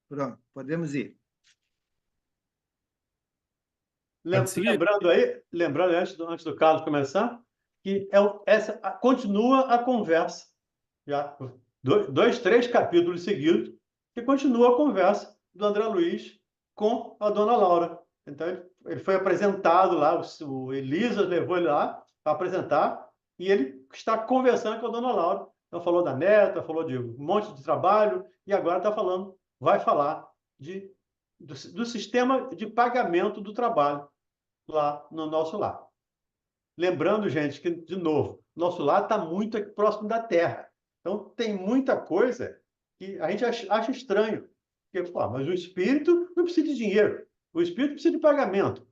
Pronto, podemos ir. Pode seguir? Lembrando antes do Carlos começar, que continua a conversa. Já dois, três capítulos seguidos, que continua a conversa do André Luiz com a dona Laura. Então, ele foi apresentado lá, o Elisa levou ele lá para apresentar, e ele está conversando com a dona Laura. Então, falou da neta, falou de um monte de trabalho, e agora vai falar do sistema de pagamento do trabalho lá no nosso lar. Lembrando, gente, que, de novo, nosso lar está muito próximo da Terra. Então, tem muita coisa que a gente acha estranho. Porque, pô, mas o espírito não precisa de dinheiro. O espírito precisa de pagamento.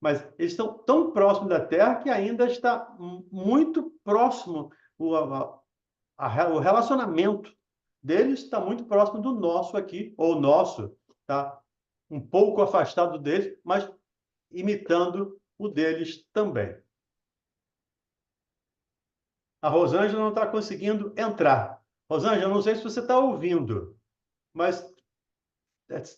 Mas eles estão tão próximos da Terra que ainda está muito próximo o relacionamento deles está muito próximo do nosso aqui, ou nosso, tá? Um pouco afastado deles, mas imitando o deles também. A Rosângela não está conseguindo entrar. Rosângela, não sei se você está ouvindo, mas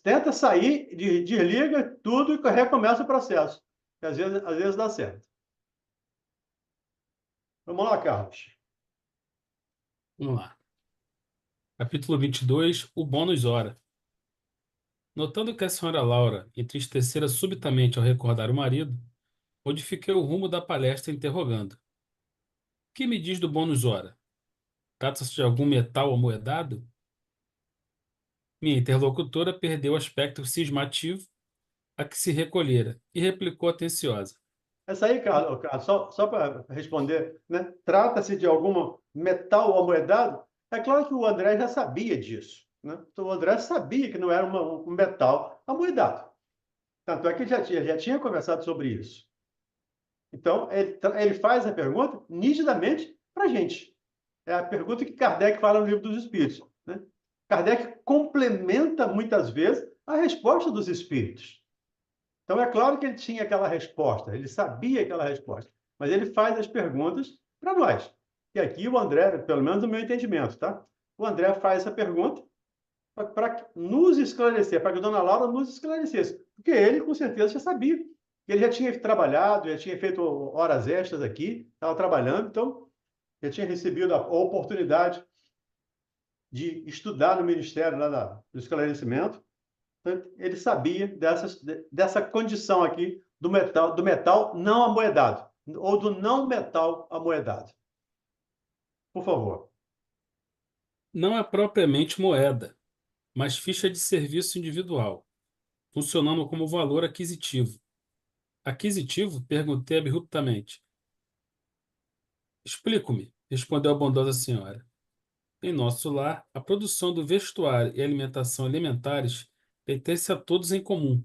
tenta sair, desliga tudo e recomeça o processo. Que às vezes dá certo. Vamos lá, Carlos. Vamos lá. Capítulo 22, o bônus hora. Notando que a senhora Laura entristecera subitamente ao recordar o marido, modifiquei o rumo da palestra interrogando. Que me diz do bônus hora? Trata-se de algum metal amoedado? Minha interlocutora perdeu o aspecto cismativo a que se recolhera e replicou atenciosa. Essa aí, Carlos, só para responder, né? Trata-se de algum metal amoedado? É claro que o André já sabia disso, né? Então, o André sabia que não era um metal amoedado. Tanto é que ele já tinha conversado sobre isso. Então, ele faz a pergunta nitidamente para a gente. É a pergunta que Kardec fala no Livro dos Espíritos, né? Kardec complementa muitas vezes a resposta dos espíritos. Então, é claro que ele tinha aquela resposta, ele sabia aquela resposta, mas ele faz as perguntas para nós. E aqui o André, pelo menos no meu entendimento, tá? O André faz essa pergunta para nos esclarecer, para que a dona Laura nos esclarecesse, porque ele, com certeza, já sabia. Ele já tinha trabalhado, já tinha feito horas extras aqui, estava trabalhando, então já tinha recebido a oportunidade de estudar no Ministério lá do Esclarecimento. Então, ele sabia dessa condição aqui do metal não amoedado, ou do não metal amoedado. Por favor. Não é propriamente moeda, mas ficha de serviço individual, funcionando como valor aquisitivo. Aquisitivo? Perguntei abruptamente. Explico-me, respondeu a bondosa senhora. Em nosso lar, a produção do vestuário e alimentação alimentares pertence a todos em comum.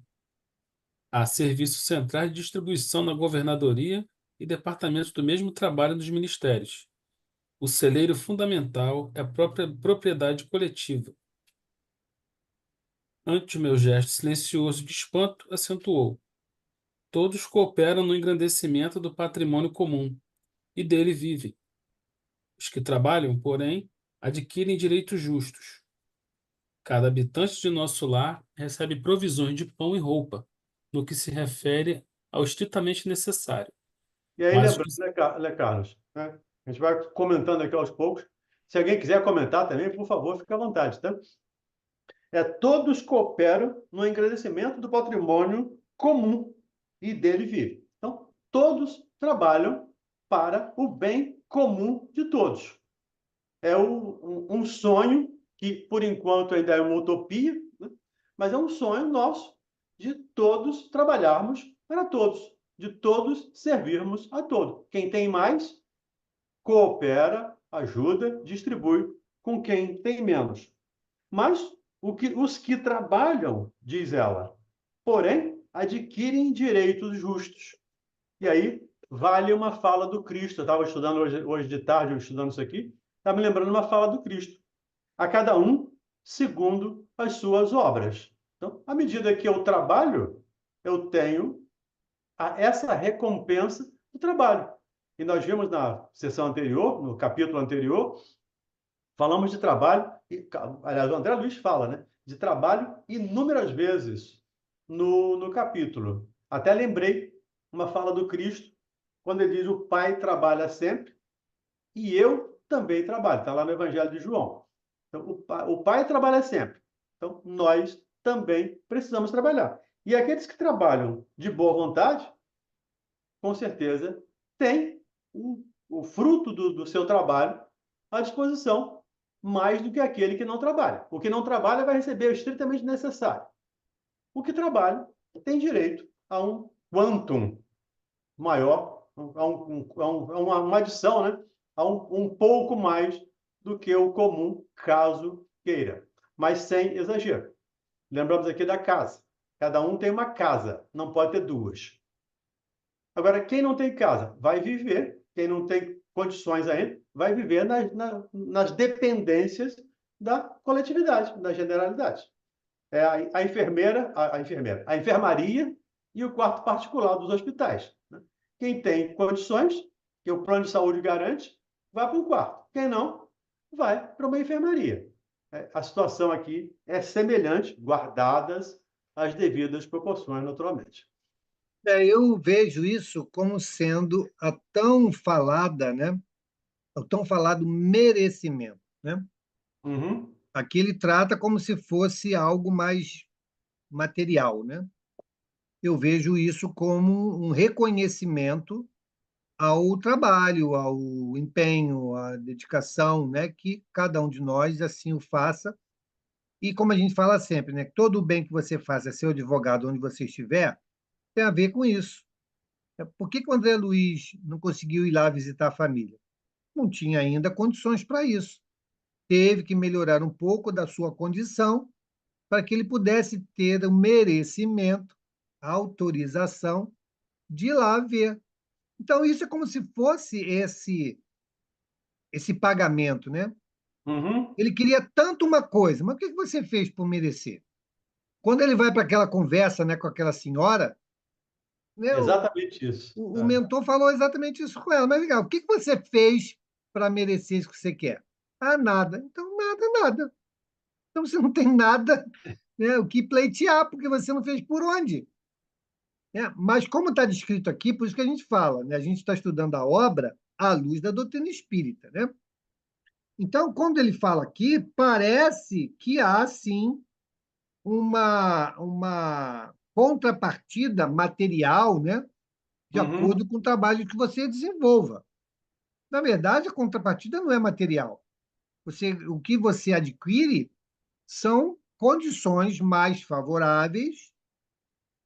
Há serviços centrais de distribuição na governadoria e departamentos do mesmo trabalho nos ministérios. O celeiro fundamental é a própria propriedade coletiva. Ante o meu gesto silencioso de espanto, acentuou. Todos cooperam no engrandecimento do patrimônio comum, e dele vivem. Os que trabalham, porém, adquirem direitos justos. Cada habitante de nosso lar recebe provisões de pão e roupa, no que se refere ao estritamente necessário. E aí, Mas lembrando, né, Carlos? Né? A gente vai comentando aqui aos poucos. Se alguém quiser comentar também, por favor, fique à vontade, tá? Todos cooperam no engrandecimento do patrimônio comum e dele vive. Então, todos trabalham para o bem comum de todos. É um sonho que, por enquanto, ainda é uma utopia, né? Mas é um sonho nosso de todos trabalharmos para todos, de todos servirmos a todos. Quem tem mais, coopera, ajuda, distribui com quem tem menos. Mas os que trabalham, diz ela, porém, adquirem direitos justos. E aí, vale uma fala do Cristo. Eu estava estudando hoje de tarde, estudando isso aqui, estava me lembrando uma fala do Cristo. A cada um segundo as suas obras. Então, à medida que eu trabalho, eu tenho essa recompensa do trabalho. E nós vimos na sessão anterior, no capítulo anterior, falamos de trabalho, aliás, o André Luiz fala, né? de trabalho inúmeras vezes no capítulo. Até lembrei uma fala do Cristo, quando ele diz: o Pai trabalha sempre e eu também trabalho. Está lá no Evangelho de João. Então, o pai trabalha sempre. Então, nós também precisamos trabalhar. E aqueles que trabalham de boa vontade, com certeza, têm o fruto do seu trabalho à disposição, mais do que aquele que não trabalha. O que não trabalha vai receber o estritamente necessário. O que trabalha tem direito a um quantum maior, a uma adição, né? A um pouco mais do que o comum, caso queira, mas sem exagero. Lembramos aqui da casa. Cada um tem uma casa, não pode ter duas. Agora, quem não tem casa vai viver, quem não tem condições ainda, vai viver nas dependências da coletividade, da generalidade. É a enfermeira, a enfermaria e o quarto particular dos hospitais, né? Quem tem condições, que o plano de saúde garante, vai para um quarto. Quem não, vai para uma enfermaria. A situação aqui é semelhante, guardadas as devidas proporções, naturalmente. Eu vejo isso como sendo a tão falada, né? O tão falado merecimento, né? Uhum, Aqui ele trata como se fosse algo mais material, né? Eu vejo isso como um reconhecimento ao trabalho, ao empenho, à dedicação, né? Que cada um de nós assim o faça. E como a gente fala sempre, né? Todo o bem que você faça, seu advogado, onde você estiver, tem a ver com isso. Por que que o André Luiz não conseguiu ir lá visitar a família? Não tinha ainda condições para isso. Teve que melhorar um pouco da sua condição para que ele pudesse ter o merecimento, a autorização de ir lá ver. Então, isso é como se fosse esse pagamento, né? uhum, Ele queria tanto uma coisa, mas o que você fez por merecer? Quando ele vai para aquela conversa, né, com aquela senhora, né, exatamente isso. o mentor falou exatamente isso com ela. Mas legal, o que você fez para merecer isso que você quer? Ah, nada. Então, nada, nada. Então, você não tem nada, né, o que pleitear, porque você não fez por onde. Né? Mas, como está descrito aqui, por isso que a gente fala, né, a gente está estudando a obra à luz da doutrina espírita. Né? Então, quando ele fala aqui, parece que há, sim, uma contrapartida material, né, de Uhum, acordo com o trabalho que você desenvolva. Na verdade, a contrapartida não é material. O que você adquire são condições mais favoráveis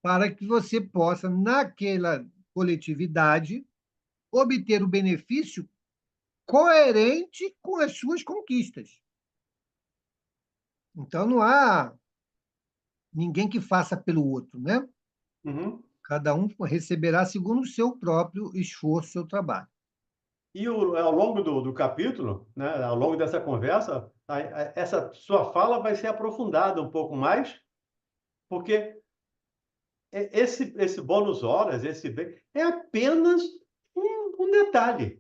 para que você possa, naquela coletividade, obter o benefício coerente com as suas conquistas. Então, não há ninguém que faça pelo outro, né? uhum. Cada um receberá segundo o seu próprio esforço, seu trabalho. E ao longo do capítulo, né, ao longo dessa conversa, essa sua fala vai ser aprofundada um pouco mais, porque esse bônus horas, esse bem, é apenas um detalhe.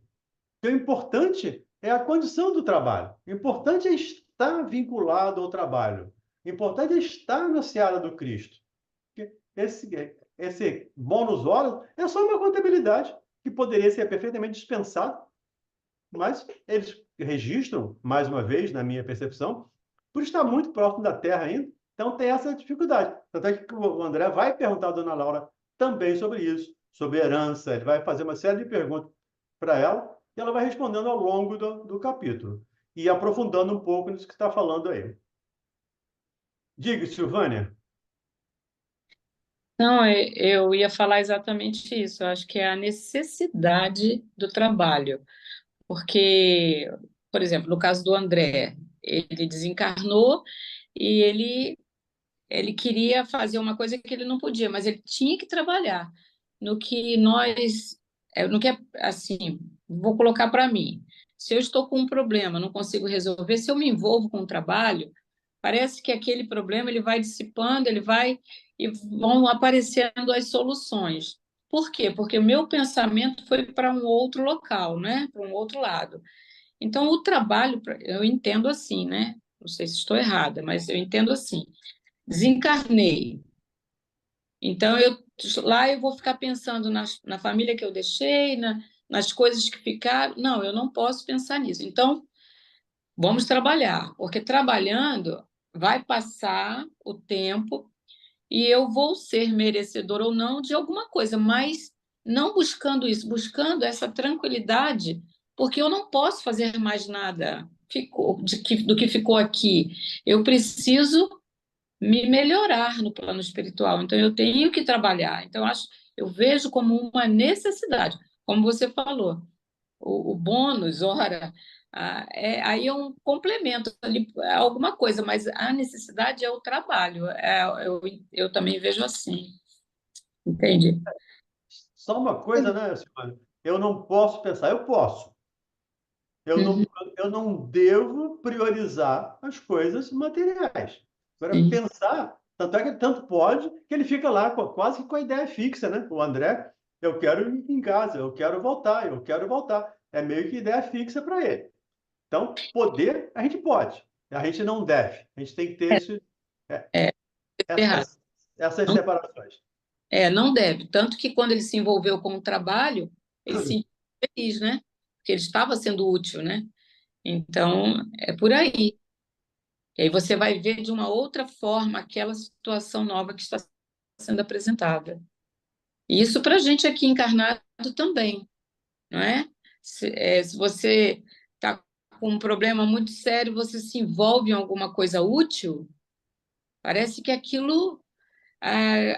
O importante é a condição do trabalho. O importante é estar vinculado ao trabalho. O importante é estar na seara do Cristo. Porque esse bônus horas é só uma contabilidade que poderia ser perfeitamente dispensado, mas eles registram, mais uma vez, na minha percepção, por estar muito próximo da Terra ainda, então tem essa dificuldade. Tanto é que o André vai perguntar à dona Laura também sobre isso, sobre herança, ele vai fazer uma série de perguntas para ela, e ela vai respondendo ao longo do capítulo, e aprofundando um pouco nisso que está falando aí. Diga, Silvânia. Não, eu ia falar exatamente isso. Eu acho que é a necessidade do trabalho. Porque, por exemplo, no caso do André, ele desencarnou e ele queria fazer uma coisa que ele não podia, mas ele tinha que trabalhar. No que nós, no que é assim, vou colocar para mim. Se eu estou com um problema, não consigo resolver, se eu me envolvo com o trabalho, parece que aquele problema ele vai dissipando, ele vai e vão aparecendo as soluções. Por quê? Porque o meu pensamento foi para um outro local, né? Para um outro lado. Então, o trabalho, eu entendo assim, né? não sei se estou errada, mas eu entendo assim, desencarnei. Então, lá eu vou ficar pensando na família que eu deixei, nas coisas que ficaram. Não, eu não posso pensar nisso. Então, vamos trabalhar, porque trabalhando vai passar o tempo e eu vou ser merecedor ou não de alguma coisa, mas não buscando isso, buscando essa tranquilidade, porque eu não posso fazer mais nada do que ficou aqui. Eu preciso me melhorar no plano espiritual, então eu tenho que trabalhar. Então, eu vejo como uma necessidade, como você falou, o bônus, ora, aí é um complemento ali, é alguma coisa, mas a necessidade é o trabalho. Eu também vejo assim, entende? Só uma coisa, né, Silvana? Eu não posso pensar, eu posso. Eu Uhum, não, eu não devo priorizar as coisas materiais. Agora, sim, pensar, tanto é que ele tanto pode que ele fica lá quase que com a ideia fixa, né? O André, eu quero ir em casa, eu quero voltar, eu quero voltar. É meio que ideia fixa para ele. Então, poder, a gente pode. A gente não deve. A gente tem que ter é, é errado. essas Não, separações. não deve. Tanto que quando ele se envolveu com o trabalho, ele se sentiu feliz, né? Porque ele estava sendo útil, né? Então, é por aí. E aí você vai ver de uma outra forma aquela situação nova que está sendo apresentada. E isso para a gente aqui encarnado também, não é? Se você está com um problema muito sério, você se envolve em alguma coisa útil, parece que aquilo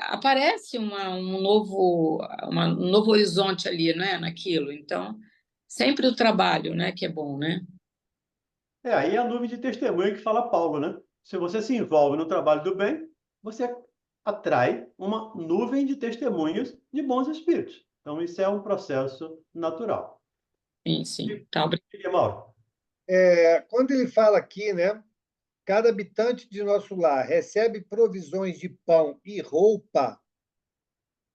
aparece um novo horizonte ali, né, naquilo. Então, sempre o trabalho, né, que é bom, né? Aí é a nuvem de testemunha que fala Paulo, né? Se você se envolve no trabalho do bem, você atrai uma nuvem de testemunhas de bons espíritos. Então, isso é um processo natural. Sim, sim. E, Tá, Mauro? Quando ele fala aqui, né? Cada habitante de nosso lar recebe provisões de pão e roupa,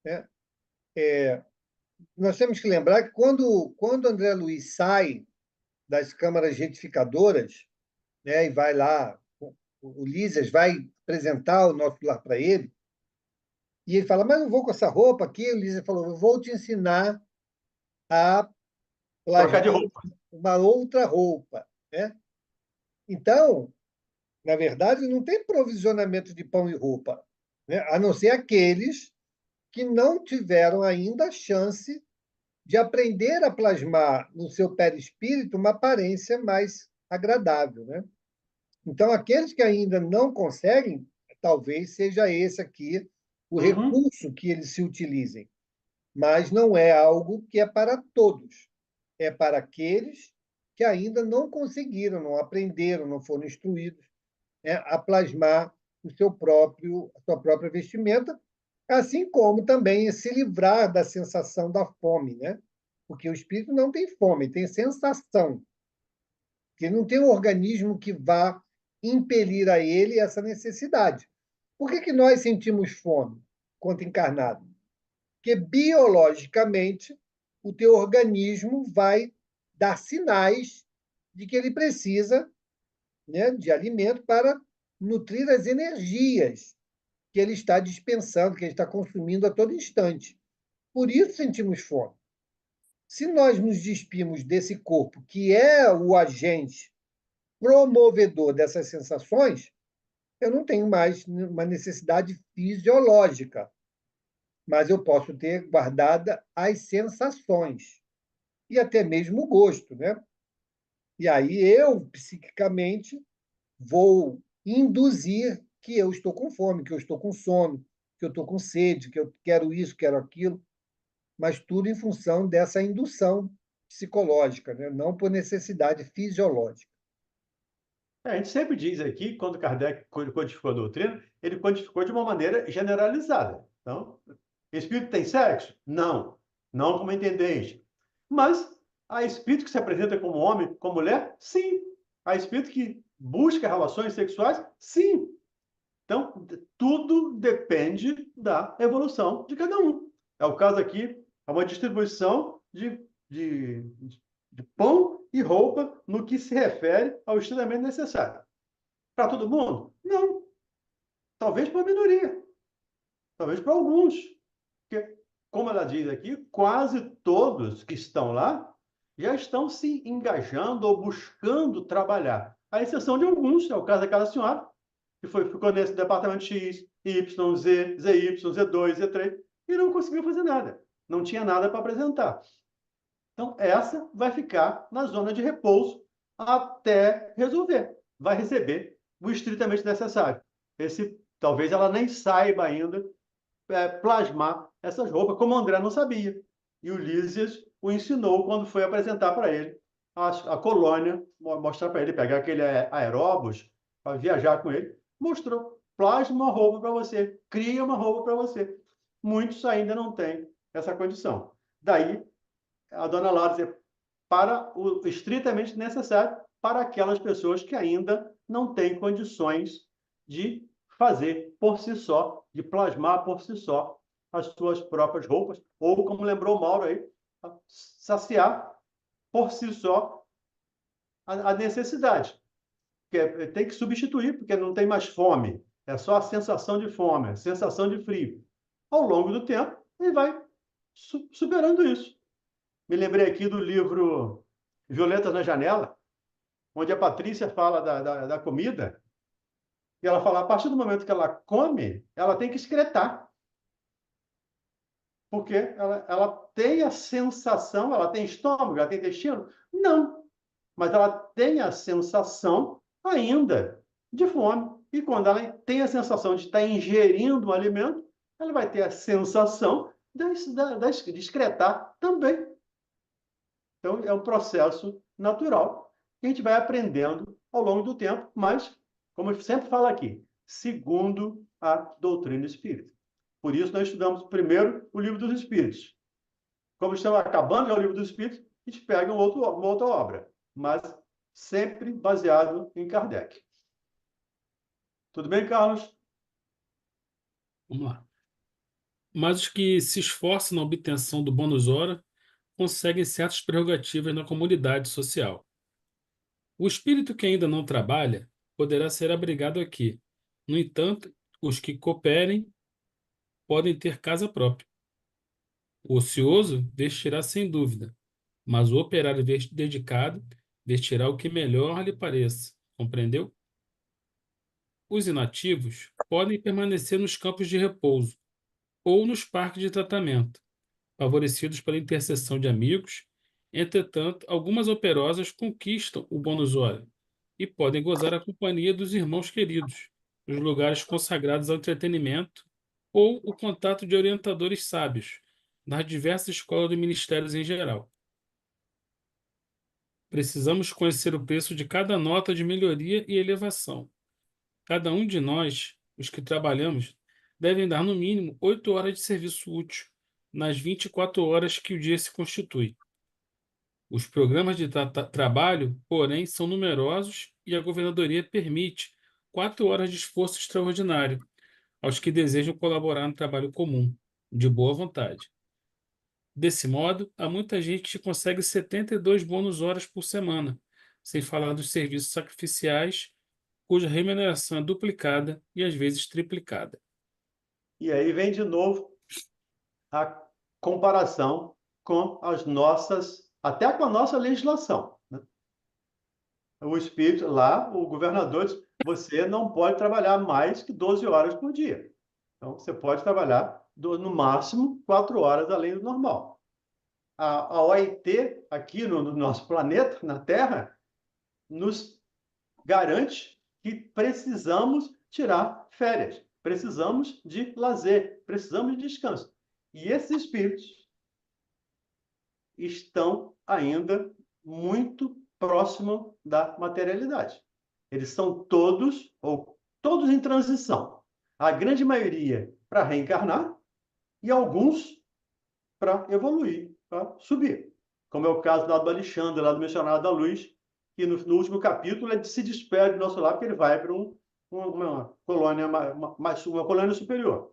né? Nós temos que lembrar que quando André Luiz sai das câmaras retificadoras, né, e vai lá, o Lísias vai apresentar o nosso lar para ele, e ele fala, mas eu vou com essa roupa aqui. O Lísias falou, eu vou te ensinar a Trocar de plasmar roupa. uma outra roupa, né? Então, na verdade, não tem provisionamento de pão e roupa, né? A não ser aqueles que não tiveram ainda a chance de aprender a plasmar no seu perispírito uma aparência mais agradável, né? Então, aqueles que ainda não conseguem, talvez seja esse aqui o Uhum. recurso que eles se utilizem, mas não é algo que é para todos. É para aqueles que ainda não conseguiram, não aprenderam, não foram instruídos, né, a plasmar a sua própria vestimenta, assim como também se livrar da sensação da fome, né? Porque o espírito não tem fome, tem sensação, que não tem um organismo que vá impelir a ele essa necessidade. Por que nós sentimos fome quando encarnado? Porque biologicamente o teu organismo vai dar sinais de que ele precisa, né, de alimento para nutrir as energias que ele está dispensando, que ele está consumindo a todo instante. Por isso sentimos fome. Se nós nos despimos desse corpo, que é o agente promovedor dessas sensações, eu não tenho mais uma necessidade fisiológica, mas eu posso ter guardada as sensações e até mesmo o gosto, né? E aí eu, psiquicamente, vou induzir que eu estou com fome, que eu estou com sono, que eu estou com sede, que eu quero isso, quero aquilo, mas tudo em função dessa indução psicológica, né? Não por necessidade fisiológica. A gente sempre diz aqui, quando Kardec codificou a doutrina, ele codificou de uma maneira generalizada. Então, espírito tem sexo? Não. Não como entendente. Mas há espírito que se apresenta como homem, como mulher? Sim. Há espírito que busca relações sexuais? Sim. Então, tudo depende da evolução de cada um. É o caso aqui, é uma distribuição de pão e roupa no que se refere ao estudamento necessário. para todo mundo? Não. Talvez para a minoria. Talvez para alguns. Porque, como ela diz aqui, quase todos que estão lá já estão se engajando ou buscando trabalhar. À exceção de alguns, é o caso daquela senhora, que ficou nesse departamento X, Y, Z, ZY, Z2, Z3, e não conseguiu fazer nada. Não tinha nada para apresentar. Então, essa vai ficar na zona de repouso até resolver. Vai receber o estritamente necessário. Talvez ela nem saiba ainda plasmar essas roupas, como o André não sabia. E o Lísias o ensinou quando foi apresentar para ele a colônia, mostrar para ele, pegar aquele aeróbus para viajar com ele, mostrou, plasma uma roupa para você, cria uma roupa para você. Muitos ainda não têm essa condição. Daí, a dona Laura dizer, para o estritamente necessário para aquelas pessoas que ainda não têm condições de fazer por si só, de plasmar por si só as suas próprias roupas, ou, como lembrou o Mauro aí, saciar por si só a necessidade. Tem que substituir, porque não tem mais fome, é só a sensação de fome, a sensação de frio. Ao longo do tempo, ele vai superando isso. Me lembrei aqui do livro Violetas na Janela, onde a Patrícia fala da comida, e ela fala, a partir do momento que ela come, ela tem que excretar. Porque ela tem a sensação, ela tem estômago, ela tem intestino? Não. Mas ela tem a sensação ainda de fome. E quando ela tem a sensação de estar ingerindo um alimento, ela vai ter a sensação de excretar também. Então, é um processo natural que a gente vai aprendendo ao longo do tempo, mas, como eu sempre falo aqui, segundo a doutrina espírita. Por isso, nós estudamos primeiro o Livro dos Espíritos. Como estamos acabando já o Livro dos Espíritos, a gente pega uma outra obra, mas sempre baseado em Kardec. Tudo bem, Carlos? Vamos lá. Mas os que se esforçam na obtenção do bônus hora conseguem certas prerrogativas na comunidade social. O espírito que ainda não trabalha poderá ser abrigado aqui. No entanto, os que cooperem podem ter casa própria. O ocioso vestirá sem dúvida, mas o operário dedicado vestirá o que melhor lhe pareça. Compreendeu? Os inativos podem permanecer nos campos de repouso ou nos parques de tratamento, favorecidos pela intercessão de amigos. Entretanto, algumas operosas conquistam o bônus hora e podem gozar a companhia dos irmãos queridos, nos lugares consagrados ao entretenimento ou o contato de orientadores sábios, nas diversas escolas de ministérios em geral. Precisamos conhecer o preço de cada nota de melhoria e elevação. Cada um de nós, os que trabalhamos, devem dar no mínimo 8 horas de serviço útil nas 24 horas que o dia se constitui. Os programas de trabalho, porém, são numerosos e a governadoria permite 4 horas de esforço extraordinário aos que desejam colaborar no trabalho comum, de boa vontade. Desse modo, há muita gente que consegue 72 bônus horas por semana, sem falar dos serviços sacrificiais, cuja remuneração é duplicada e às vezes triplicada. E aí vem de novo a comparação com as nossas, até com a nossa legislação, né? O espírito lá, o governador diz, você não pode trabalhar mais que 12 horas por dia. Então, você pode trabalhar no máximo 4 horas além do normal. A OIT, aqui no nosso planeta, na Terra, nos garante que precisamos tirar férias, precisamos de lazer, precisamos de descanso. E esses espíritos estão ainda muito próximos da materialidade. Eles são todos, ou todos em transição. A grande maioria para reencarnar e alguns para evoluir, para subir. Como é o caso lá do Alexandre, lá do Missionário da Luz, que no último capítulo ele se despede do nosso lar porque ele vai para uma colônia, uma colônia superior.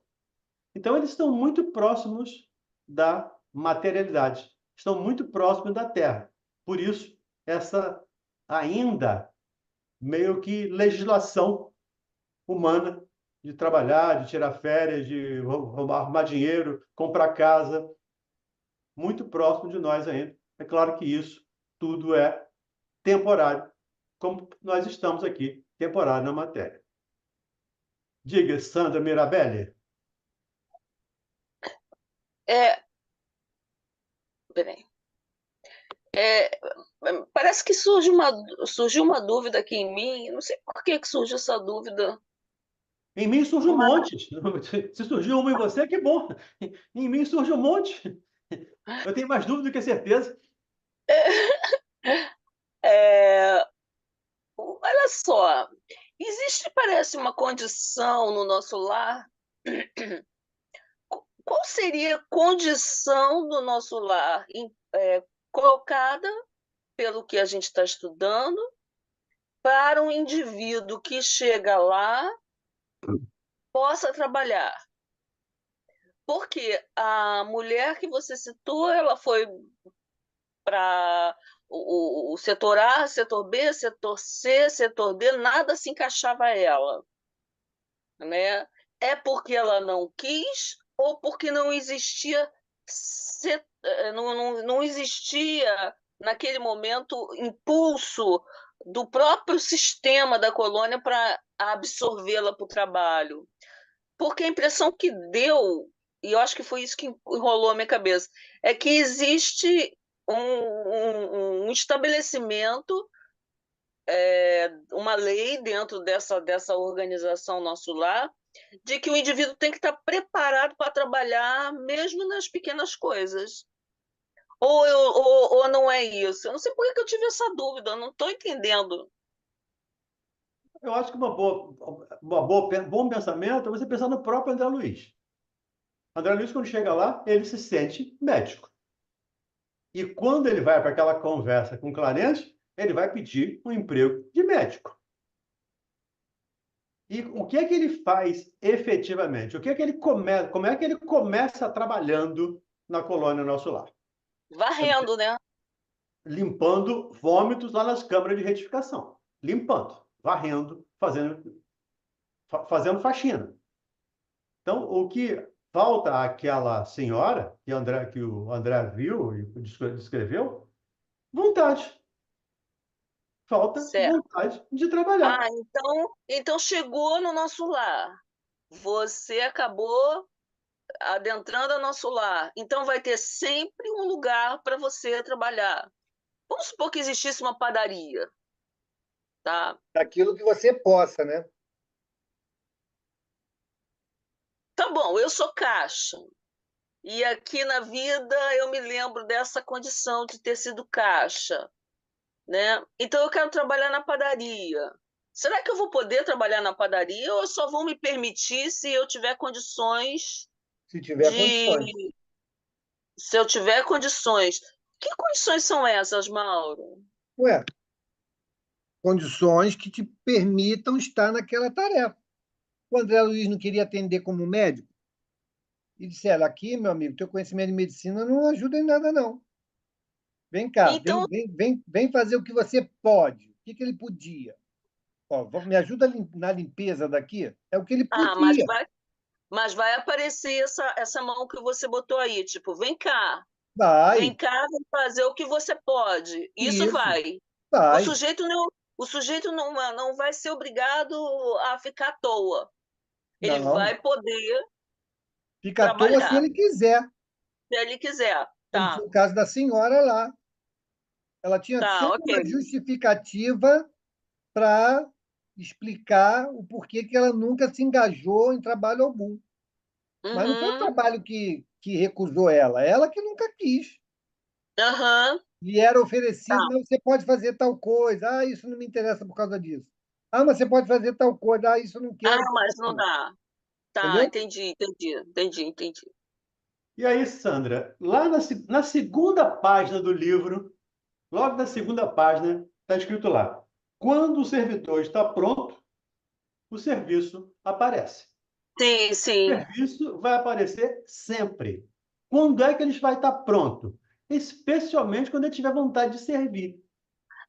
Então, eles estão muito próximos da materialidade, estão muito próximos da Terra. Por isso, essa ainda meio que legislação humana de trabalhar, de tirar férias, de arrumar dinheiro, comprar casa, muito próximo de nós ainda. É claro que isso tudo é temporário, como nós estamos aqui, temporário na matéria. Diga, Sandra Mirabelli. É, peraí. Parece que surgiu uma dúvida aqui em mim. Não sei por que surgiu essa dúvida. Em mim surge um monte. Se surgiu uma em você, que bom. Em mim surge um monte. Eu tenho mais dúvida do que certeza. É, olha só, existe, parece, uma condição no nosso lar. Qual seria a condição do nosso lar colocada pelo que a gente está estudando para um indivíduo que chega lá possa trabalhar? Porque a mulher que você citou, ela foi para o setor A, setor B, setor C, setor D, nada se encaixava a ela, né? É porque ela não quis ou porque não existia não existia naquele momento impulso do próprio sistema da colônia para absorvê-la para o trabalho? Porque a impressão que deu, e eu acho que foi isso que enrolou a minha cabeça, é que existe um estabelecimento, uma lei dentro dessa organização Nosso Lar, de que o indivíduo tem que estar preparado para trabalhar mesmo nas pequenas coisas. Ou não é isso? Eu não sei por que eu tive essa dúvida, eu não estou entendendo. Eu acho que bom pensamento é você pensar no próprio André Luiz. André Luiz, quando chega lá, ele se sente médico. E quando ele vai para aquela conversa com o Clarence, ele vai pedir um emprego de médico. E o que é que ele faz efetivamente? O que é que ele começa? Como é que ele começa trabalhando na colônia Nosso Lar? Varrendo, né? Limpando vômitos lá nas câmaras de retificação. Limpando, varrendo, fazendo faxina. Então, o que falta àquela senhora, que o André viu e descreveu, vontade. Falta Certo. vontade de trabalhar. Então chegou no Nosso Lar. Você acabou adentrando o Nosso Lar. Então vai ter sempre um lugar para você trabalhar. Vamos supor que existisse uma padaria, tá? Daquilo que você possa, né? Tá bom, eu sou caixa. E aqui na vida eu me lembro dessa condição de ter sido caixa, né? Então eu quero trabalhar na padaria. Será que eu vou poder trabalhar na padaria ou só vão me permitir se eu tiver condições Se tiver condições. se eu tiver condições? Que condições são essas, Mauro? Ué, condições que te permitam estar naquela tarefa. O André Luiz não queria atender como médico e disseram: aqui, meu amigo, teu conhecimento de medicina não ajuda em nada, não. Vem cá, Então, vem fazer o que você pode. O que ele podia? Ó, me ajuda na limpeza daqui? É o que ele mas podia. vai aparecer essa mão que você botou aí, tipo, vem cá, Vai, vem fazer o que você pode. Isso isso, vai. O vai. sujeito não vai ser obrigado a ficar à toa. Ele Não, vai poder fica à toa se trabalhar, ele quiser, se ele quiser. como foi Tá, o caso da senhora lá. Ela tinha tá, sempre uma ok. justificativa para explicar o porquê que ela nunca se engajou em trabalho algum. Mas não foi o Uhum, trabalho que recusou ela que nunca quis. aham, E era tá. oferecido, mas você pode fazer tal coisa. Ah, isso não me interessa por causa disso. Ah, mas você pode fazer tal coisa. Ah, isso eu não quero por Mas causa não disso. dá. Tá, Entendeu? entendi. E aí, Sandra, lá na segunda página do livro, logo na segunda página, está escrito lá: quando o servidor está pronto, o serviço aparece. Sim, O sim. serviço vai aparecer sempre. Quando é que ele vai estar pronto? Especialmente quando ele tiver vontade de servir.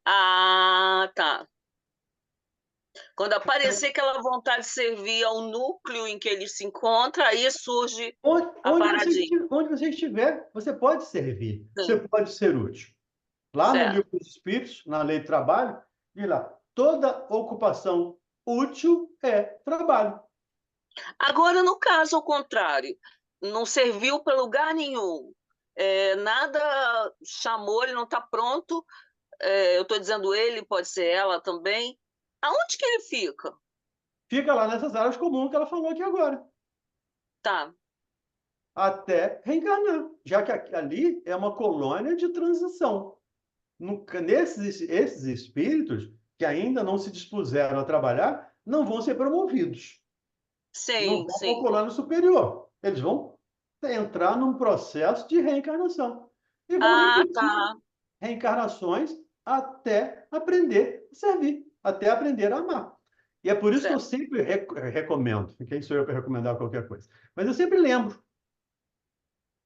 Ah, tá. Quando aparecer aquela vontade de servir ao núcleo em que ele se encontra, aí surge a paradinha. Onde você estiver, você pode servir, você Sim, pode ser útil. Lá no certo. Livro dos Espíritos, na Lei do Trabalho, diz lá, toda ocupação útil é trabalho. Agora, no caso ao contrário, não serviu para lugar nenhum, nada chamou, ele não está pronto, eu estou dizendo ele, pode ser ela também. Aonde que ele fica? Fica lá nessas áreas comuns que ela falou aqui agora, Tá, até reencarnar, já que ali é uma colônia de transição. Esses espíritos que ainda não se dispuseram a trabalhar não vão ser promovidos, não sim, vão para o sim. colônia superior. Eles vão entrar num processo de reencarnação e vão Ah, repetir tá, reencarnações até aprender a servir, até aprender a amar. E é por isso que eu certo. sempre recomendo, quem sou eu para recomendar qualquer coisa, mas eu sempre lembro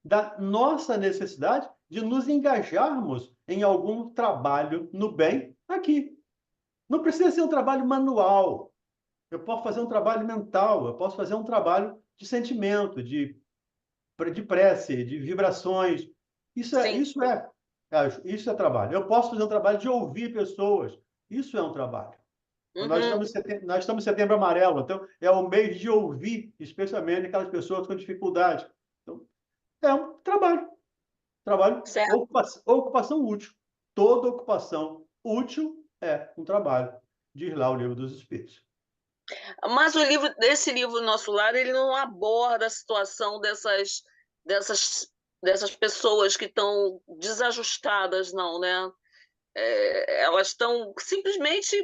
da nossa necessidade de nos engajarmos em algum trabalho no bem aqui. Não precisa ser um trabalho manual. Eu posso fazer um trabalho mental, eu posso fazer um trabalho de sentimento, de prece, de vibrações. Sim. Isso é trabalho. Eu posso fazer um trabalho de ouvir pessoas. Isso é um trabalho. Uhum, Nós estamos em Setembro Amarelo, então é o mês de ouvir, especialmente aquelas pessoas com dificuldade. Então, é um trabalho. Trabalho, certo. ocupação útil. Toda ocupação útil é um trabalho, diz lá o Livro dos Espíritos. Mas esse livro Nosso Lar, ele não aborda a situação dessas, dessas pessoas que estão desajustadas, não, né? Elas estão simplesmente,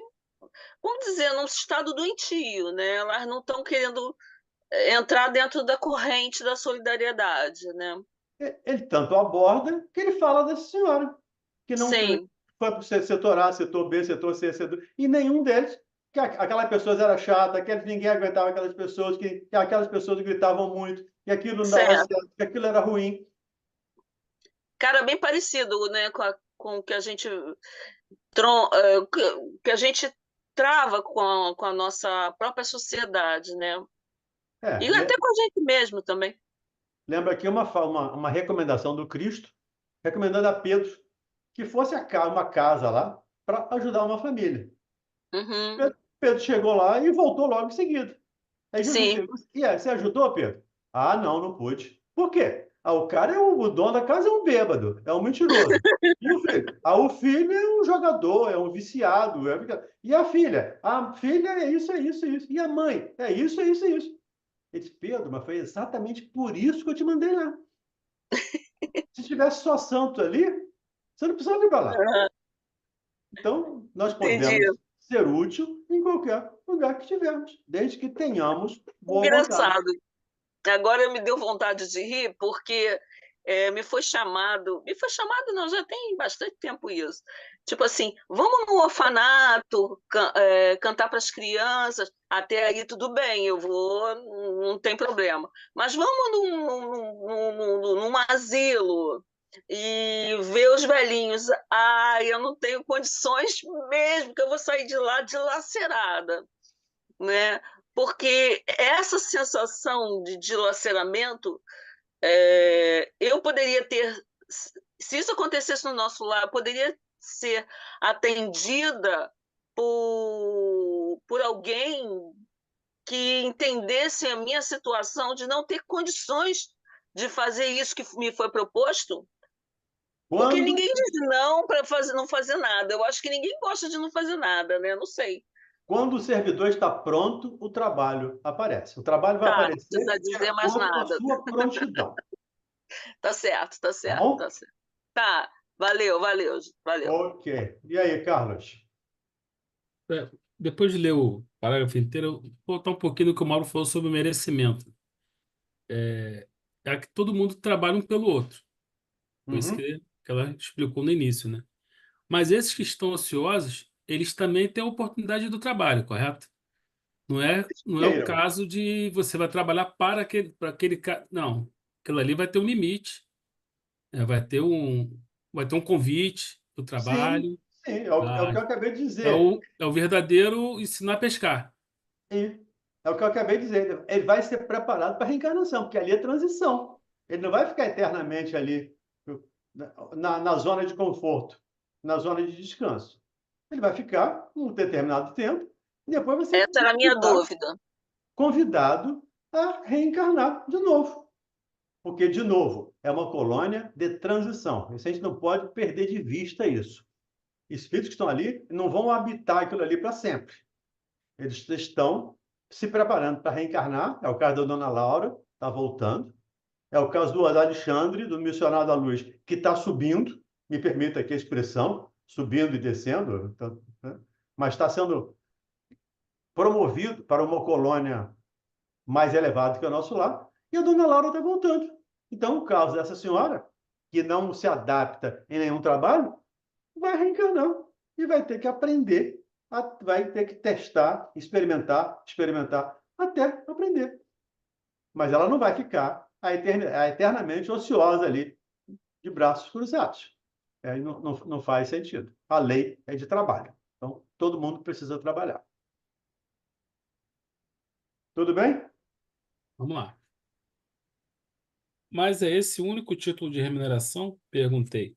vamos dizer, num estado doentio, né? Elas não estão querendo entrar dentro da corrente da solidariedade, né? Ele tanto aborda que ele fala dessa senhora, que não foi Sim, para o setor A, setor B, setor C, setor... E nenhum deles, que aquelas pessoas era chata, que ninguém aguentava aquelas pessoas, que aquelas pessoas gritavam muito, que aquilo não dava certo. certo, que aquilo era ruim. Cara, bem parecido, né, com o que a gente que a gente trava com a nossa própria sociedade, né? É, E até com a gente mesmo também. lembra aqui uma recomendação do Cristo, recomendando a Pedro que fosse uma casa lá para ajudar uma família. Uhum, Pedro chegou lá e voltou logo em seguida. Aí Jesus sim, chegou, e aí, você ajudou, Pedro? Ah, não, não pude. Por quê? Ah, o cara o dono da casa é um bêbado, é um mentiroso. E o filho? Ah, o filho é um jogador, é um viciado. E a filha? A filha é isso, é isso, é isso. E a mãe? É isso, é isso, é isso. Ele disse, Pedro, mas foi exatamente por isso que eu te mandei lá. Se tivesse só santo ali, você não precisava vir para lá. Então, nós entendi. podemos ser útil em qualquer lugar que estivermos, desde que tenhamos boa vontade. Engraçado. Agora me deu vontade de rir, porque me foi chamado, não, já tem bastante tempo isso. Tipo assim, vamos no orfanato, cantar para as crianças, até aí tudo bem, eu vou, não tem problema. Mas vamos num asilo e ver os velhinhos. Ai, eu não tenho condições mesmo, que eu vou sair de lá dilacerada, né? Porque essa sensação de dilaceramento, eu poderia ter, se isso acontecesse no nosso lar, eu poderia ser atendida por alguém que entendesse a minha situação de não ter condições de fazer isso que me foi proposto, porque Quando, ninguém diz não para não fazer nada. Eu acho que ninguém gosta de não fazer nada, né? Não sei. quando o servidor está pronto, o trabalho aparece. O trabalho vai Tá, não aparecer precisa de dizer mais acordo com a nada. sua prontidão. Tá certo, tá Tá certo, tá bom? certo. Tá, valeu, valeu, valeu. Ok. E aí, Carlos? Depois de ler o parágrafo inteiro, eu vou voltar um pouquinho no que o Mauro falou sobre o merecimento. É que todo mundo trabalha um pelo outro. Foi isso Uhum. que ela explicou no início, né? Mas esses que estão ociosos, eles também têm a oportunidade do trabalho, correto? Não é o Queiram. caso de você vai trabalhar para aquele cara. Não, aquilo ali vai ter um limite, vai ter um convite do Sim, trabalho. É o Ah, que eu acabei de é dizer. o verdadeiro ensinar a pescar. E é o que eu acabei de dizer. Ele vai ser preparado para a reencarnação, porque ali é transição. Ele não vai ficar eternamente ali na zona de conforto, na zona de descanso. Ele vai ficar um determinado tempo e depois vai ser Essa era a minha dúvida. convidado a reencarnar de novo. Porque, de novo, é uma colônia de transição. Isso a gente não pode perder de vista isso. Espíritos que estão ali não vão habitar aquilo ali para sempre. Eles estão se preparando para reencarnar. É o caso da Dona Laura, está voltando. É o caso do Alexandre, do Missionário da Luz, que está subindo, me permita aqui a expressão, subindo e descendo, né? Mas está sendo promovido para uma colônia mais elevada que o nosso lar, e a Dona Laura está voltando. Então, o caso dessa senhora, que não se adapta em nenhum trabalho, vai reencarnar e vai ter que aprender, vai ter que testar, experimentar, até aprender. Mas ela não vai ficar eternamente ociosa ali, de braços cruzados. Não faz sentido. A lei é de trabalho. Então, todo mundo precisa trabalhar. Tudo bem? Vamos lá. Mas é esse o único título de remuneração? Perguntei.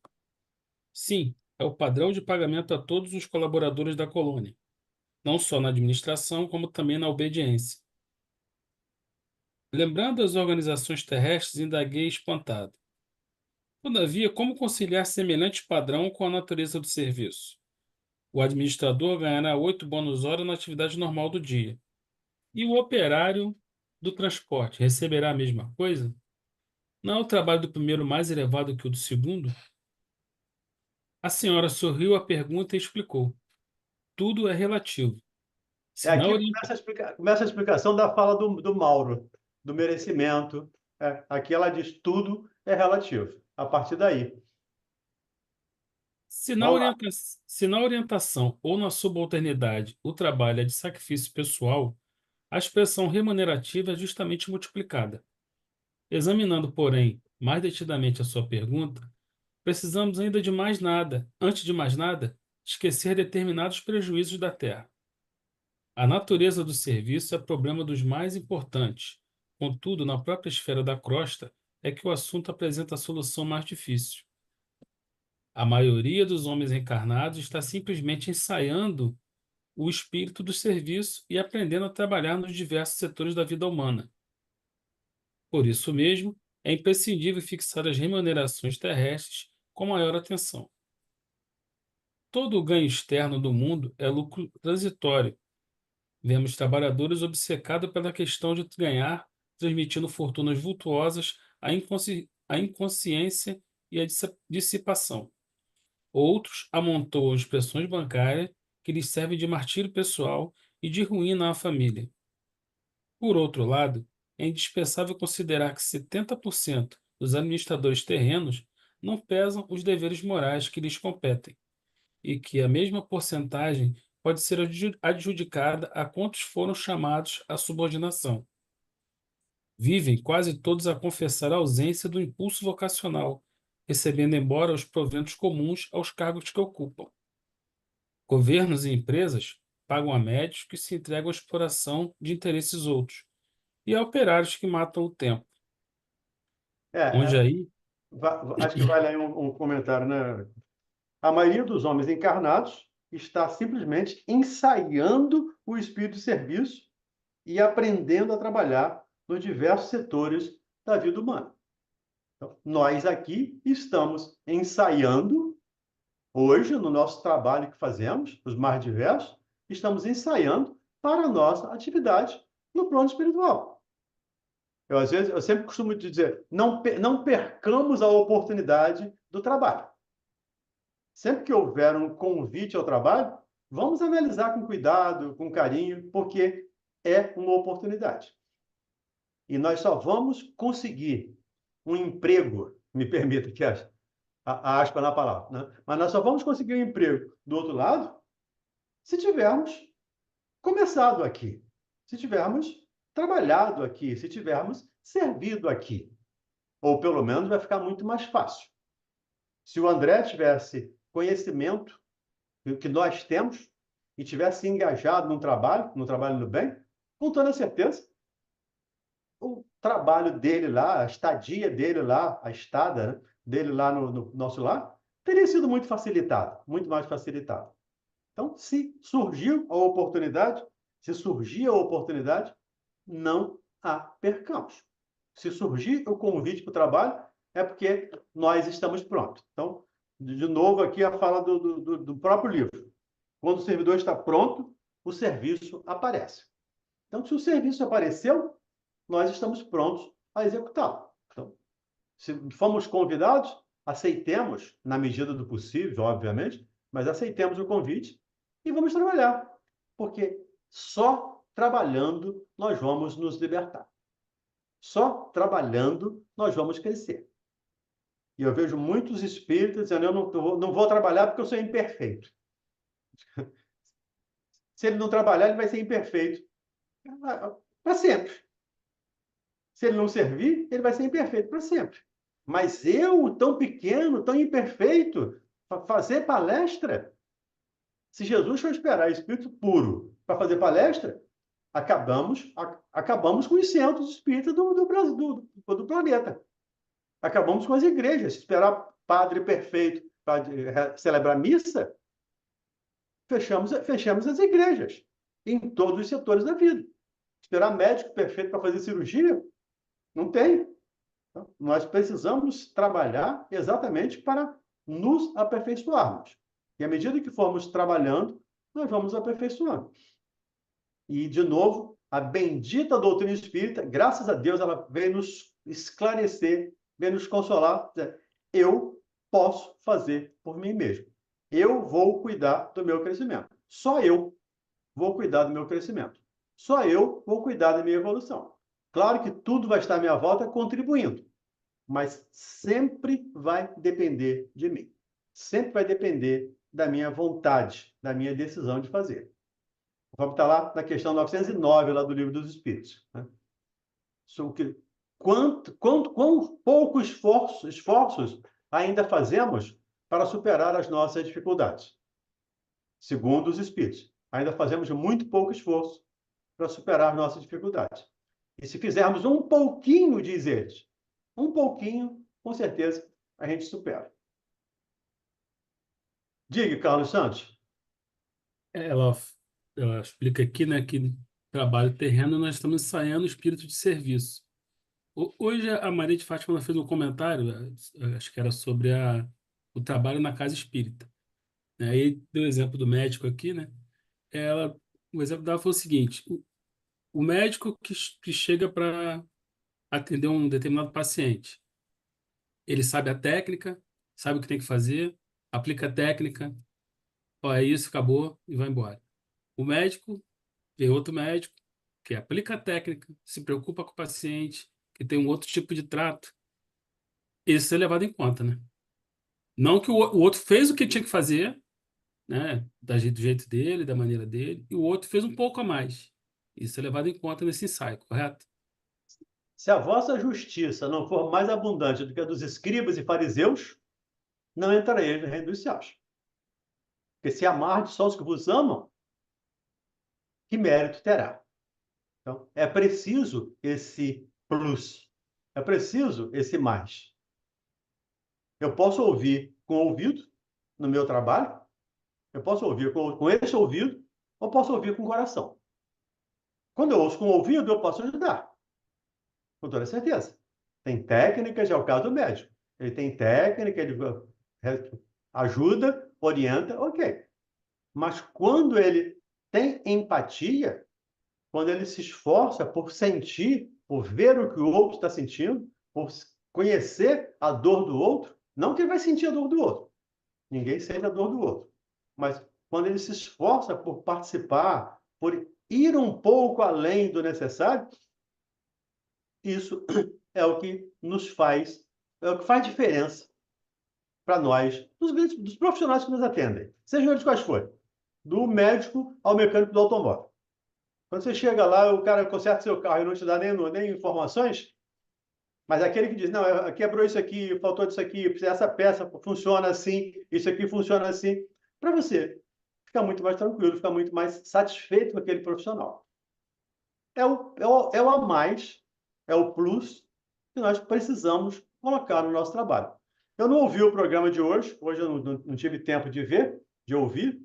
Sim, é o padrão de pagamento a todos os colaboradores da colônia, não só na administração, como também na obediência. Lembrando as organizações terrestres, indaguei espantado. Todavia, como conciliar semelhante padrão com a natureza do serviço? O administrador ganhará 8 bônus hora na atividade normal do dia. E o operário do transporte receberá a mesma coisa? Não é o trabalho do primeiro mais elevado que o do segundo? A senhora sorriu à pergunta e explicou. Tudo é relativo. Se na Aqui orienta... começa a explicação da fala do Mauro, do merecimento. Aqui ela diz tudo é relativo. A partir daí. Se na Vamos lá. orienta... Se na orientação ou na subalternidade o trabalho é de sacrifício pessoal, a expressão remunerativa é justamente multiplicada. Examinando, porém, mais detidamente a sua pergunta, precisamos ainda de mais nada, antes de mais nada, esquecer determinados prejuízos da Terra. A natureza do serviço é problema dos mais importantes. Contudo, na própria esfera da crosta é que o assunto apresenta a solução mais difícil. A maioria dos homens encarnados está simplesmente ensaiando o espírito do serviço e aprendendo a trabalhar nos diversos setores da vida humana. Por isso mesmo, é imprescindível fixar as remunerações terrestres com maior atenção. Todo o ganho externo do mundo é lucro transitório. Vemos trabalhadores obcecados pela questão de ganhar, transmitindo fortunas vultuosas à inconsciência e à dissipação. Outros amontoam expressões bancárias que lhes servem de martírio pessoal e de ruína à família. Por outro lado, é indispensável considerar que 70% dos administradores terrenos não pesam os deveres morais que lhes competem, e que a mesma porcentagem pode ser adjudicada a quantos foram chamados à subordinação. Vivem quase todos a confessar a ausência do impulso vocacional, recebendo embora os proventos comuns aos cargos que ocupam. Governos e empresas pagam a médicos que se entregam à exploração de interesses outros, e a operários que matam o tempo. É, Onde é, aí, acho que vale aí um comentário, né? A maioria dos homens encarnados está simplesmente ensaiando o espírito de serviço e aprendendo a trabalhar nos diversos setores da vida humana. Então, nós aqui estamos ensaiando, hoje, no nosso trabalho que fazemos, os mais diversos, estamos ensaiando para a nossa atividade no plano espiritual. Eu sempre costumo dizer, não percamos a oportunidade do trabalho. Sempre que houver um convite ao trabalho, vamos analisar com cuidado, com carinho, porque é uma oportunidade. E nós só vamos conseguir um emprego, me permita que a aspa na palavra, né? Mas nós só vamos conseguir um emprego do outro lado se tivermos começado aqui, se tivermos trabalhado aqui, se tivermos servido aqui. Ou pelo menos vai ficar muito mais fácil. Se o André tivesse conhecimento que nós temos e tivesse engajado num trabalho no bem, com toda certeza, o trabalho dele lá, a estadia dele lá, a estada, né, dele lá no nosso lar, teria sido muito facilitado, muito mais facilitado. Então, se surgir a oportunidade, não a percamos. Se surgir o convite para o trabalho, é porque nós estamos prontos. Então, de novo, aqui a fala do próprio livro. Quando o servidor está pronto, o serviço aparece. Então, se o serviço apareceu, nós estamos prontos a executá-lo. Então, se fomos convidados, aceitemos, na medida do possível, obviamente, mas aceitemos o convite e vamos trabalhar, porque só trabalhando nós vamos nos libertar. Só trabalhando nós vamos crescer. E eu vejo muitos espíritas dizendo, eu não vou trabalhar porque eu sou imperfeito. Se ele não trabalhar, ele vai ser imperfeito para sempre. Se ele não servir, ele vai ser imperfeito para sempre. Mas eu, tão pequeno, tão imperfeito, fazer palestra? Se Jesus for esperar espírito puro para fazer palestra, acabamos com os centros espíritas do planeta. Acabamos com as igrejas. Se esperar padre perfeito para celebrar missa, fechamos as igrejas em todos os setores da vida. Esperar médico perfeito para fazer cirurgia, não tem. Então, nós precisamos trabalhar exatamente para nos aperfeiçoarmos. E à medida que formos trabalhando, nós vamos aperfeiçoando. E, de novo, a bendita doutrina espírita, graças a Deus, ela vem nos esclarecer, vem nos consolar. Eu posso fazer por mim mesmo. Eu vou cuidar do meu crescimento. Só eu vou cuidar do meu crescimento. Só eu vou cuidar da minha evolução. Claro que tudo vai estar à minha volta contribuindo, mas sempre vai depender de mim. Sempre vai depender da minha vontade, da minha decisão de fazer. Vamos estar lá na questão 909, lá do Livro dos Espíritos. Né? Quão poucos esforços ainda fazemos para superar as nossas dificuldades? Segundo os Espíritos, ainda fazemos muito pouco esforço para superar as nossas dificuldades. E se fizermos um pouquinho, diz eles, um pouquinho, com certeza, a gente supera. Diga, Carlos Santos. Ela, ela explica aqui, né, que trabalho terreno nós estamos ensaiando o espírito de serviço. Hoje a Maria de Fátima ela fez um comentário, acho que era sobre o trabalho na casa espírita. Né? Aí deu o exemplo do médico aqui, né? O exemplo dela foi o seguinte: o médico que chega para atender um determinado paciente, ele sabe a técnica, sabe o que tem que fazer, aplica a técnica, ó, é isso, acabou e vai embora. O médico vê outro médico que aplica a técnica, se preocupa com o paciente, que tem um outro tipo de trato. Isso é levado em conta, né? Não que o outro fez o que tinha que fazer, né? Do jeito dele, da maneira dele, e o outro fez um pouco a mais. Isso é levado em conta nesse ensaio, correto? Se a vossa justiça não for mais abundante do que a dos escribas e fariseus, não entrareis no reino dos céus. Porque se amardes só os que vos amam, que mérito terá? Então, é preciso esse plus. É preciso esse mais. Eu posso ouvir com o ouvido, no meu trabalho, eu posso ouvir com esse ouvido, ou posso ouvir com o coração. Quando eu ouço com o ouvido, eu posso ajudar. Com toda certeza. Tem técnicas, é o caso do médico. Ele tem técnica, ele ajuda, orienta, ok. Mas quando ele tem empatia, quando ele se esforça por sentir, por ver o que o outro está sentindo, por conhecer a dor do outro, não que ele vai sentir a dor do outro. Ninguém sente a dor do outro. Mas quando ele se esforça por participar, por ir um pouco além do necessário, isso é o que nos faz, é o que faz diferença para nós, dos profissionais que nos atendem, sejam eles quais forem, do médico ao mecânico do automóvel. Quando você chega lá, o cara conserta seu carro e não te dá nem informações, mas aquele que diz, não, quebrou isso aqui, faltou isso aqui, essa peça funciona assim, isso aqui funciona assim. Para você fica muito mais tranquilo, fica muito mais satisfeito com aquele profissional. É o a mais, é o plus que nós precisamos colocar no nosso trabalho. Eu não ouvi o programa de hoje eu não tive tempo de ver, de ouvir,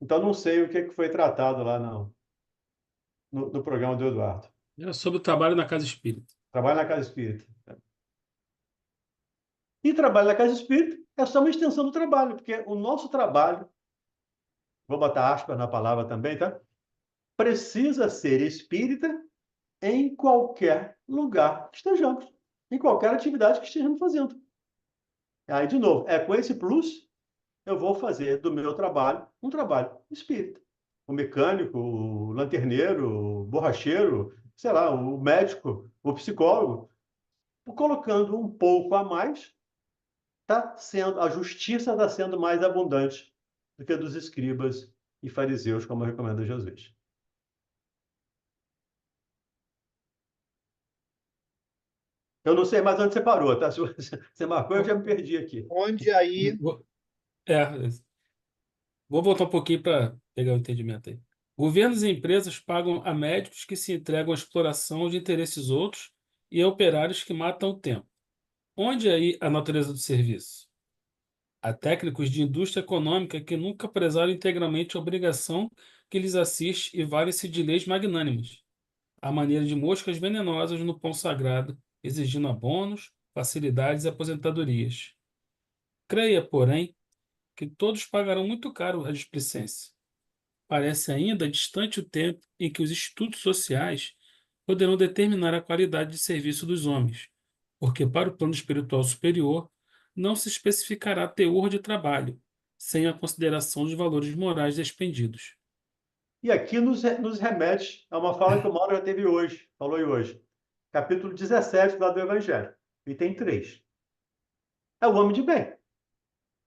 então não sei o que foi tratado lá no programa do Eduardo. É sobre o trabalho na casa espírita. Trabalho na casa espírita. E trabalho na casa espírita é só uma extensão do trabalho, porque o nosso trabalho, vou botar aspas na palavra também, tá? Precisa ser espírita em qualquer lugar que estejamos, em qualquer atividade que estejamos fazendo. Aí, de novo, com esse plus, eu vou fazer do meu trabalho um trabalho espírita. O mecânico, o lanterneiro, o borracheiro, sei lá, o médico, o psicólogo, colocando um pouco a mais, a justiça está sendo mais abundante do que a dos escribas e fariseus, como recomenda Jesus. Eu não sei mais onde você parou, tá? Se você marcou, eu já me perdi aqui. Onde aí É, vou voltar um pouquinho para pegar o entendimento aí. Governos e empresas pagam a médicos que se entregam à exploração de interesses outros e a operários que matam o tempo. Onde aí a natureza do serviço? Há técnicos de indústria econômica que nunca prezaram integralmente a obrigação que lhes assiste e valem-se de leis magnânimas, à maneira de moscas venenosas no pão sagrado, exigindo abonos, facilidades e aposentadorias. Creia, porém, que todos pagarão muito caro a displicência. Parece ainda distante o tempo em que os institutos sociais poderão determinar a qualidade de serviço dos homens, porque para o plano espiritual superior não se especificará teor de trabalho, sem a consideração dos valores morais despendidos. E aqui nos remete a uma fala que o Mauro já teve hoje, falou hoje. Capítulo 17 lá do Evangelho. E tem 3. É o homem de bem.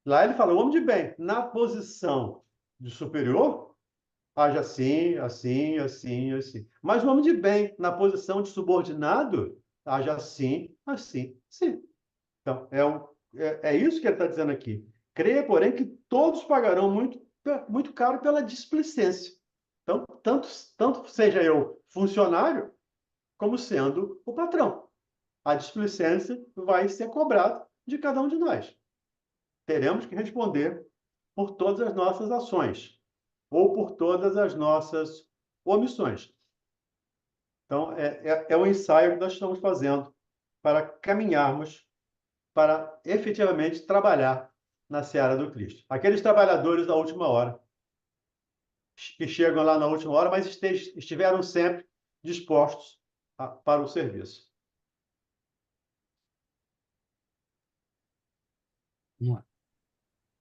Lá ele fala, o homem de bem, na posição de superior, age assim, assim, assim, assim. Mas o homem de bem, na posição de subordinado, age assim, assim, sim. Então, é isso que ele está dizendo aqui. Creia, porém, que todos pagarão muito, muito caro pela displicência. Então, tanto seja eu funcionário, como sendo o patrão. A displicência vai ser cobrada de cada um de nós. Teremos que responder por todas as nossas ações ou por todas as nossas omissões. Então, é o ensaio que nós estamos fazendo para caminharmos para efetivamente trabalhar na seara do Cristo. Aqueles trabalhadores da última hora, que chegam lá na última hora, mas estiveram sempre dispostos para o serviço. Vamos lá.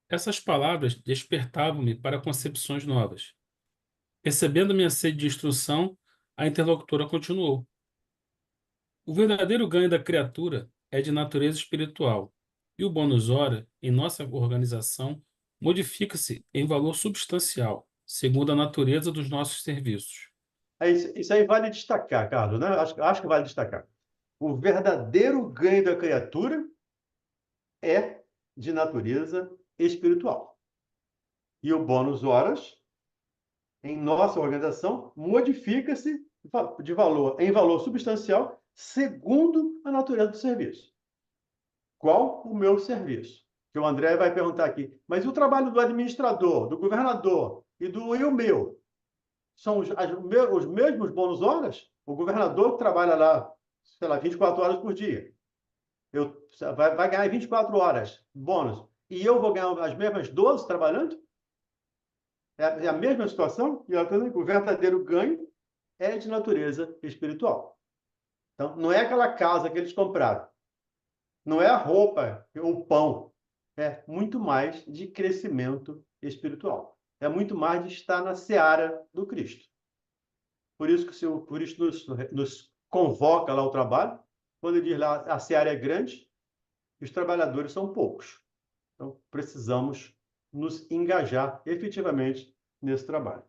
Essas palavras despertavam-me para concepções novas. Percebendo minha sede de instrução, a interlocutora continuou. O verdadeiro ganho da criatura é de natureza espiritual, e o bônus hora, em nossa organização, modifica-se em valor substancial, segundo a natureza dos nossos serviços. Isso aí vale destacar, Carlos, né? Acho que vale destacar. O verdadeiro ganho da criatura é de natureza espiritual. E o bônus horas, em nossa organização, modifica-se em valor substancial segundo a natureza do serviço. Qual o meu serviço? Que o André vai perguntar aqui. Mas e o trabalho do administrador, do governador e o meu? São os mesmos bônus horas? O governador trabalha lá, sei lá, 24 horas por dia. Vai ganhar 24 horas bônus. E eu vou ganhar as mesmas 12 trabalhando? É a mesma situação? E o verdadeiro ganho é de natureza espiritual. Então, não é aquela casa que eles compraram. Não é a roupa ou o pão. É muito mais de crescimento espiritual. É muito mais de estar na seara do Cristo. Por isso nos convoca lá o trabalho. Quando ele diz lá a seara é grande, os trabalhadores são poucos. Então, precisamos nos engajar efetivamente nesse trabalho.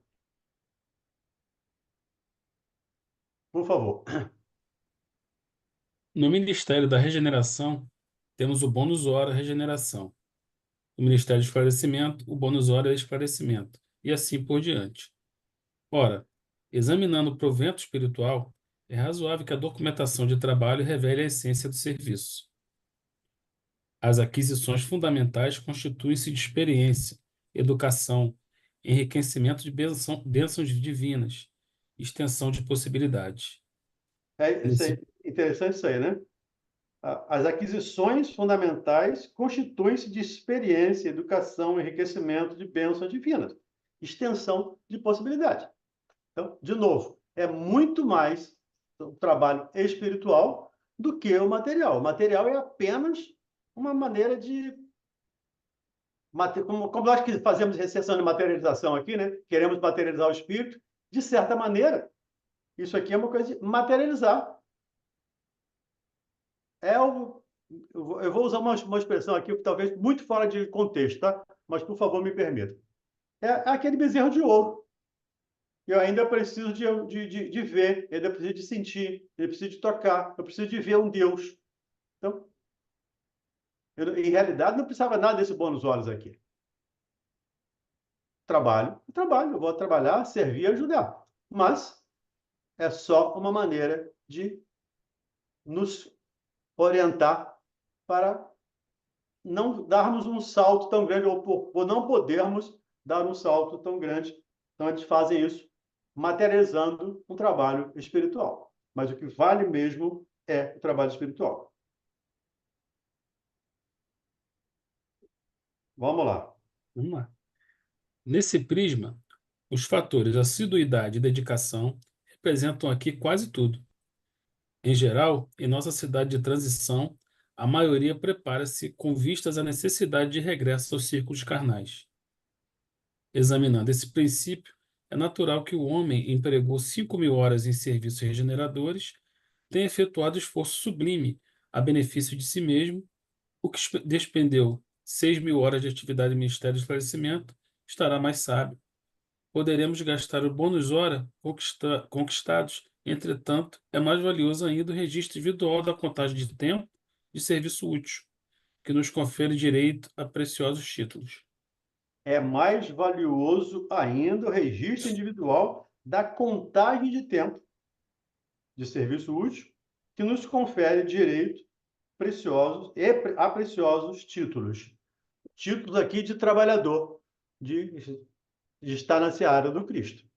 Por favor. No Ministério da Regeneração, temos o bônus hora regeneração. No Ministério do Esclarecimento, o bônus hora é esclarecimento. e assim por diante. Ora, examinando o provento espiritual, é razoável que a documentação de trabalho revele a essência do serviço. As aquisições fundamentais constituem-se de experiência, educação, enriquecimento de bênçãos divinas, extensão de possibilidades. É isso aí, interessante isso aí, né? As aquisições fundamentais constituem-se de experiência, educação, enriquecimento de bênçãos divinas, extensão de possibilidade. Então, de novo, é muito mais o trabalho espiritual do que o material. O material é apenas uma maneira de... Como nós que fazemos sessão de materialização aqui, né? Queremos materializar o espírito, de certa maneira, isso aqui é uma coisa de materializar. Eu vou usar uma expressão aqui, talvez muito fora de contexto, tá? Mas, por favor, me permita. É aquele bezerro de ouro. Eu ainda preciso de ver, eu ainda preciso de sentir, eu preciso de tocar, eu preciso de ver um Deus. Então, em realidade, não precisava nada desse bônus olhos aqui. Trabalho, eu vou trabalhar, servir e ajudar. Mas é só uma maneira de nos orientar para não darmos um salto tão grande, ou por não podermos dar um salto tão grande. Então, eles fazem isso materializando um trabalho espiritual. Mas o que vale mesmo é o trabalho espiritual. Vamos lá. Vamos lá. Nesse prisma, os fatores assiduidade e dedicação representam aqui quase tudo. Em geral, em nossa cidade de transição, a maioria prepara-se com vistas à necessidade de regresso aos círculos carnais. Examinando esse princípio, é natural que o homem empregou 5.000 horas em serviços regeneradores, tenha efetuado esforço sublime a benefício de si mesmo, o que despendeu 6.000 horas de atividade em Ministério de Esclarecimento estará mais sábio. Poderemos gastar o bônus hora conquistados, entretanto, é mais valioso ainda o registro individual da contagem de tempo de serviço útil, que nos confere direito a preciosos títulos. É mais valioso ainda o registro individual da contagem de tempo de serviço útil, que nos confere direito a preciosos títulos. Títulos aqui de trabalhador, de estar na seara do Cristo.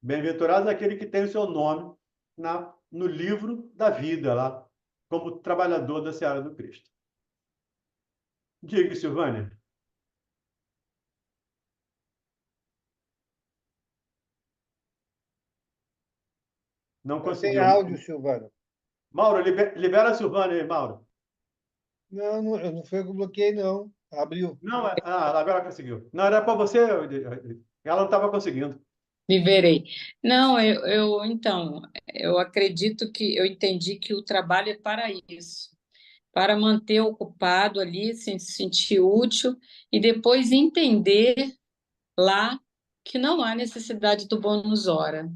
Bem-aventurado é aquele que tem o seu nome no livro da vida, lá, como trabalhador da seara do Cristo. Diga, Silvânia. Não Sem conseguiu. áudio, Silvana. Mauro, libera a Silvânia aí, Mauro. Não, eu não foi eu que bloqueei, não. Abriu. Não, agora conseguiu. Não, era para você, ela não estava conseguindo. Liberei. Não, então, eu acredito que eu entendi que o trabalho é para isso, para manter ocupado ali, se sentir útil e depois entender lá que não há necessidade do bônus hora,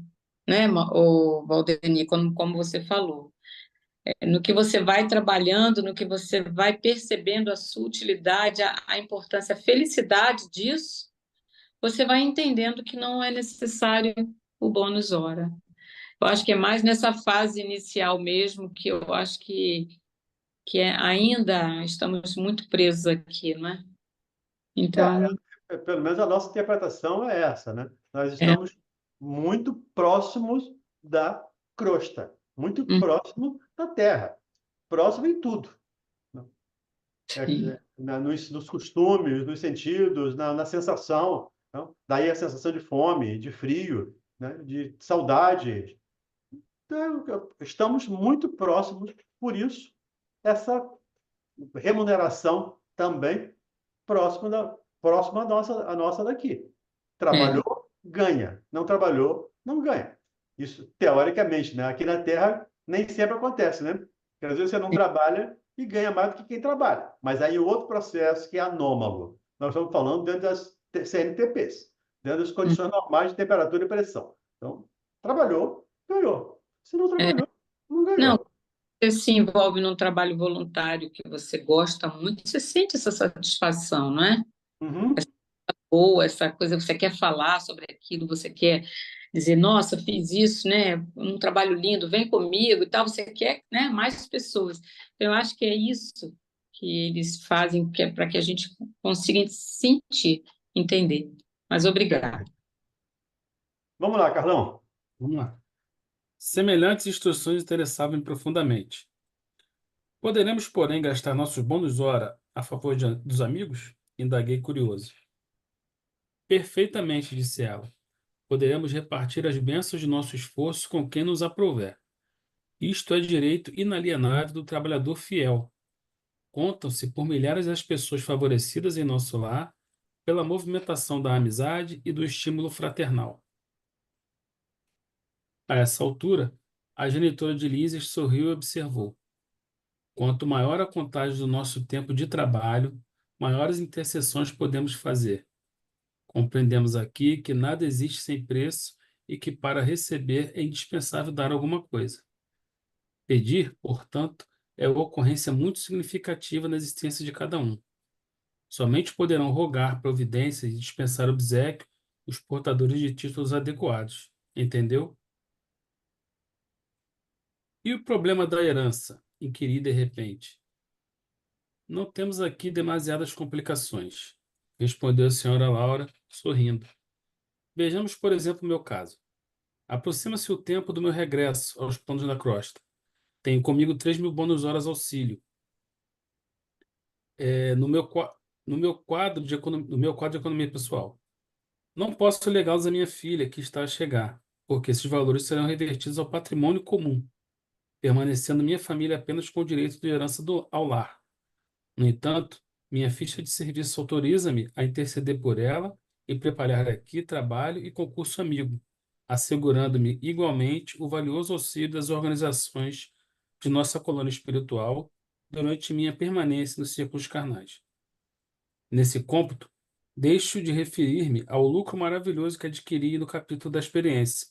né, o Valdeni, como você falou. No que você vai trabalhando, no que você vai percebendo a sua utilidade, a importância, a felicidade disso, você vai entendendo que não é necessário o bônus hora. Eu acho que é mais nessa fase inicial mesmo que eu acho ainda estamos muito presos aqui, não é? Então, Pelo menos a nossa interpretação é essa, né? Nós é, estamos muito próximos da crosta, muito próximo da terra, próximo em tudo. sim. Nos costumes, nos sentidos, na sensação. Não? Daí a sensação de fome, de frio, né? De saudade. Então, estamos muito próximos, por isso, essa remuneração também próxima à nossa daqui. Trabalhou, ganha. Não trabalhou, não ganha. Isso, teoricamente, né? Aqui na Terra nem sempre acontece, né? Porque às vezes você não trabalha e ganha mais do que quem trabalha. Mas aí outro processo que é anômalo. Nós estamos falando dentro das CNTPs, dentro das condições normais de temperatura e pressão. Então, trabalhou, ganhou. Se não trabalhou, não Não, ganhou. você se envolve num trabalho voluntário que você gosta muito, você sente essa satisfação, não é? Uhum. boa, essa coisa, você quer falar sobre aquilo, você quer dizer, nossa, fiz isso, né? Um trabalho lindo, vem comigo e tal, você quer, né, mais pessoas. Eu acho que é isso que eles fazem, que é para que a gente consiga sentir, entender. Mas obrigada. Vamos lá, Carlão. Vamos lá. Semelhantes instruções interessavam-me profundamente. Poderemos, porém, gastar nossos bônus hora a favor dos amigos? Indaguei curioso. Perfeitamente, disse ela. Poderemos repartir as bênçãos de nosso esforço com quem nos aprouver. Isto é direito inalienável do trabalhador fiel. Contam-se por milhares as pessoas favorecidas em nosso lar pela movimentação da amizade e do estímulo fraternal. A essa altura, a genitora de Lísias sorriu e observou. Quanto maior a contagem do nosso tempo de trabalho, maiores intercessões podemos fazer. Compreendemos aqui que nada existe sem preço e que para receber é indispensável dar alguma coisa. Pedir, portanto, é uma ocorrência muito significativa na existência de cada um. Somente poderão rogar providências e dispensar obséquio os portadores de títulos adequados. Entendeu? E o problema da herança? Inquiri de repente. Não temos aqui demasiadas complicações, respondeu a senhora Laura, sorrindo. Vejamos, por exemplo, o meu caso. Aproxima-se o tempo do meu regresso aos planos da crosta. Tenho comigo 3.000 bônus horas auxílio. No meu, no meu quadro de no meu quadro de economia pessoal. Não posso legá-los à minha filha, que está a chegar, porque esses valores serão revertidos ao patrimônio comum, permanecendo minha família apenas com o direito de herança ao lar. No entanto, minha ficha de serviço autoriza-me a interceder por ela e preparar aqui trabalho e concurso amigo, assegurando-me igualmente o valioso auxílio das organizações de nossa colônia espiritual durante minha permanência nos círculos carnais. Nesse cômputo, deixo de referir-me ao lucro maravilhoso que adquiri no capítulo da experiência,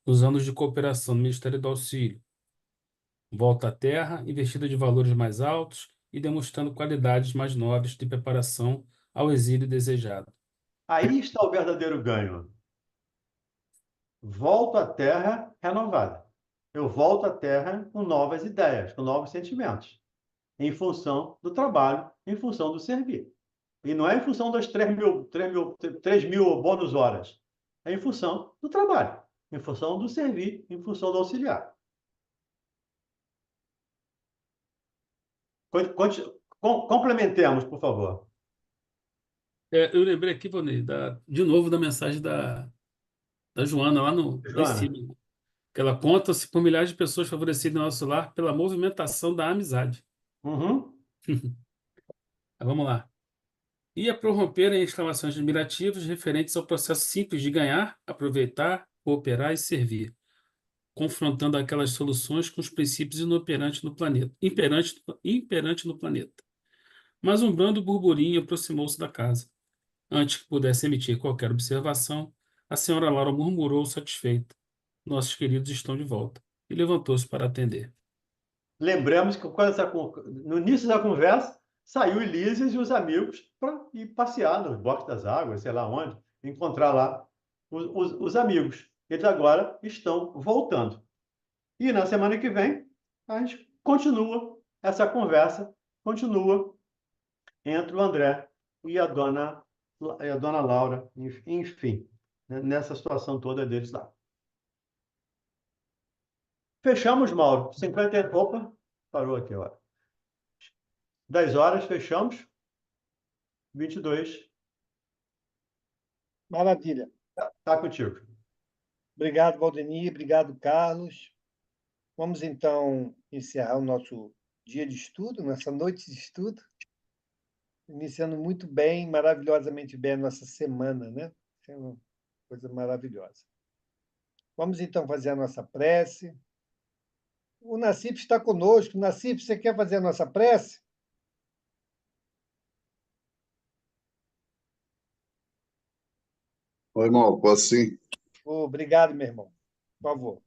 nos anos de cooperação no Ministério do Auxílio. Volta à Terra, investida de valores mais altos e demonstrando qualidades mais nobres de preparação ao exílio desejado. Aí está o verdadeiro ganho. Volto à Terra renovada. Eu volto à Terra com novas ideias, com novos sentimentos, em função do trabalho, em função do servir. E não é em função das 3.000 bônus horas. É em função do trabalho, em função do servir, em função do auxiliar. Complementemos, por favor. Eu lembrei aqui, Vonei, de novo da mensagem da Joana, lá em Joana. cima, que ela conta-se por milhares de pessoas favorecidas no nosso lar pela movimentação da amizade. Uhum. Vamos lá. Ia prorromper em exclamações admirativas referentes ao processo simples de ganhar, aproveitar, cooperar e servir, confrontando aquelas soluções com os princípios inoperantes no planeta, imperantes no planeta. Mas um brando burburinho aproximou-se da casa. Antes que pudesse emitir qualquer observação, a senhora Laura murmurou satisfeita. Nossos queridos estão de volta. E levantou-se para atender. Lembramos que no início da conversa, saiu Elísias e os amigos para ir passear nos Bosques das Águas, sei lá onde, encontrar lá os amigos. Eles agora estão voltando. E na semana que vem, a gente continua essa conversa, continua entre o André e a dona Laura, enfim, né, nessa situação toda deles lá. Fechamos, Mauro. 50. Opa, parou aqui, ó. 10 horas, fechamos. 22. Maravilha. Tá contigo. Obrigado, Valdemir. Obrigado, Carlos. Vamos, então, encerrar o nosso dia de estudo, nossa noite de estudo, iniciando muito bem, maravilhosamente bem a nossa semana, né? É uma coisa maravilhosa. Vamos, então, fazer a nossa prece. O Nassif está conosco. Nassif, você quer fazer a nossa prece? Oi, irmão, posso sim? Obrigado, meu irmão. Por favor.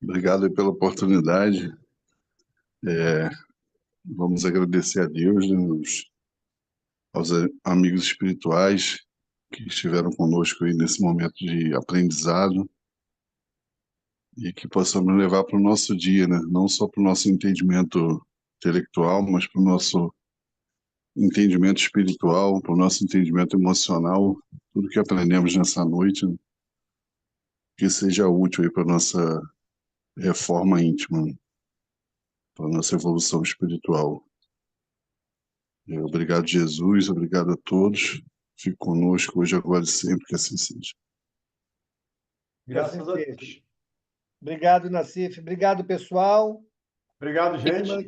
Obrigado aí pela oportunidade. Vamos agradecer a Deus, né, aos amigos espirituais que estiveram conosco aí nesse momento de aprendizado e que possamos levar para o nosso dia, né? Não só para o nosso entendimento intelectual, mas para o nosso entendimento espiritual, para o nosso entendimento emocional, tudo que aprendemos nessa noite, né? Que seja útil aí para a nossa reforma íntima, né? Para a nossa evolução espiritual. Obrigado, Jesus, obrigado a todos. Fique conosco hoje, agora e sempre, que assim seja. Graças a seja. Deus. Obrigado, Nassif. Obrigado, pessoal. Obrigado, Até gente. semana